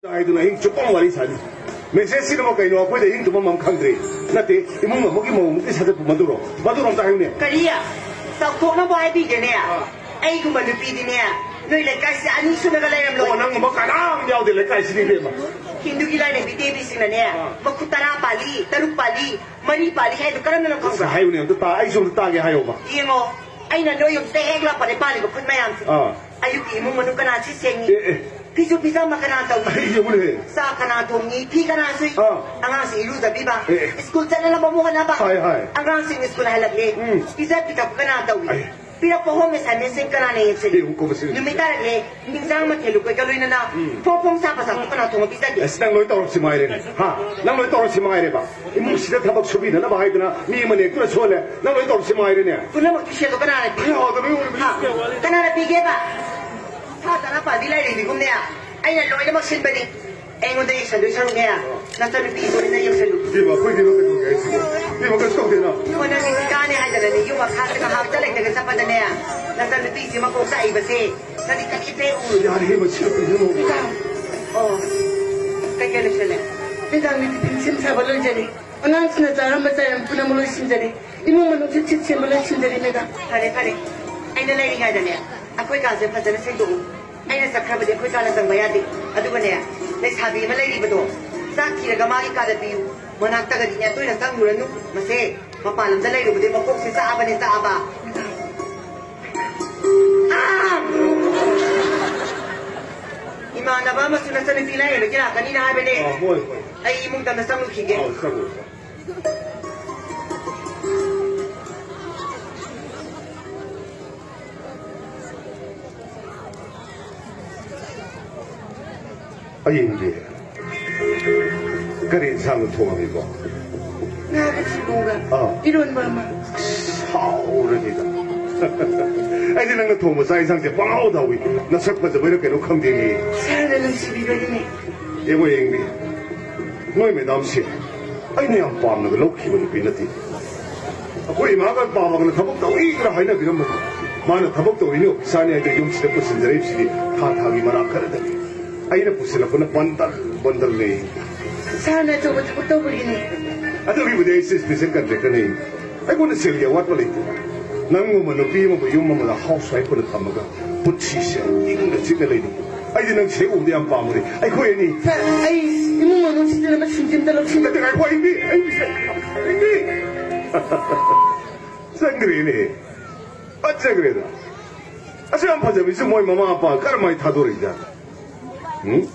아이들은 힘 조금 많이 사지. 메시지는 뭐 그냥 와보다 힘 좀 많이 강들이. 나한테 이모가 먹기 먹기 사자 만들어. 만들어 다 해오네. 그리야. 사고나 봐야 되네. 아이고 만두피디네. 너희들 가시 아니 수나가 라이람 로. 오늘 뭐 가나 야우들 가시 리베 마. 힌두기 라이람 비테비싱나네. 뭐 쿠타라 팔리, 타룩 팔리, 머니 팔리 해도 그러는 거 그래서 하요네. 또 다 아이좀 따게 하요 봐. 이모. 아이나 너희 떼액라 팔리 팔리 그 푼마양. 아유기 이모 뭐는 그나 치생이. Piso pisa makana tau. Iya boleh. Sa kana tongi, pi kana sui. Angang si ilu da biba. School sana na bamuhan na ba? Hai. Angang si school halagli. Pisa pika kana tau. Pira po home sa mesen kana ne yetse. Ko besi. Numita le, ningsang makelu ko kaloy na na. Popong sa pasa kana tongi pisa di. Nang loy tawro si maire. Ha. Nang loy tawro si maire ba. Imu sida tabak subi na ba hay na ni mane kula chole. Nang loy tawro si maire ne. Kuna makisya ko kana na. Ya, da ni uri. Kana na pige ba? 사다나 빠디라이 리금네야 아이나 로이나 막 신바니 앵온데 이산도 사롱네야 나타는 비소리나 역설로 이봐 거기 놓고 게 있어 이봐 그 속되나 원하는 시간에 하자는 이유가 카드가 하자는 데가 잡아다네야 나타는 비지 막 꼭사 입으세 나니 까기 배우 야 이거 치료도 해놓고 그게 решили 회장님이 빈심 잡아를 자리 안한스나 자람 맞아야 부나물을 신자리 이모만 어찌치 물을 신자리 내가 파래 아이나 라이링 하자네야 ako'y kasi fazana sa doon. Ay nasa krabad ako'y kalasang bayadi. Ado ba niya? Nagsabi malay ba do? Sa kinagamari kada piyo. Managtaga din niya ito'y nasang yuran no. Masi, mapalam dalay ro ba din mapok si sa aba ni sa aba. Imana ba masunan sa nipila eh. Bagyan kanina habi ni. Ay imong tanasang lukige. 사고. 아이인데 그래 상을 통합이고 나가 지고가 이런 마마 사오르니다 아이들 난거 통모 사이상제 빵아오다위 나 석번째 뭐 이렇게 녹함되니 사는 집이거든요 이거 얘기 너희 매담시 아이네 안 빠는 거 놓기면 비너티 거의 마가 빠먹는 타복도 이거라 하이나 비는 뭐 마는 타복도 이니 비싸네 용치를 부신들 입시니 타타기만 아까르더니 아이는 부실라 보나 번달 내. 사나 저거 떠버리네. 아저 위부대 있을 때 생각될 거네. 아이고는 세리야 왔벌레. 낭고만 비면 용만 하우스와이프는 담마가 붙이셔. 이건 찍을래. 아이는 최고대 안 빠무리. 아이고 애니. 아이 이모만 진짜는 심심달로 친다. 내가 아이고 아이비. 상그레네. 어째 그래다. 아저 안 파자 미스 뭐이 마마 아빠 까르마이 타도리자. 응?